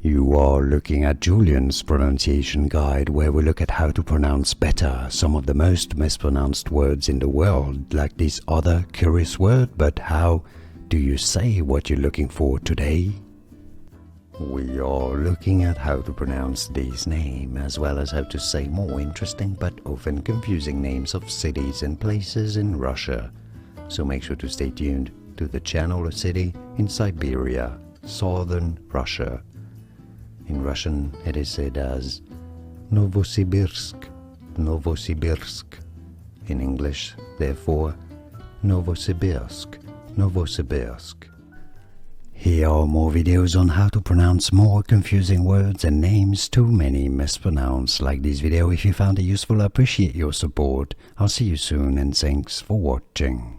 You are looking at Julian's pronunciation guide, where we look at how to pronounce better some of the most mispronounced words in the world, like this other curious word. But how do you say what you're looking for today? We are looking at how to pronounce this name, as well as how to say more interesting but often confusing names of cities and places in Russia. So make sure to stay tuned to the channel. A city in Siberia, southern Russia. In Russian it is said as Novosibirsk, Novosibirsk. In English, therefore, Novosibirsk, Novosibirsk. Here are more videos on how to pronounce more confusing words and names too many mispronounced. Like this video if you found it useful. I appreciate your support. I'll see you soon and thanks for watching.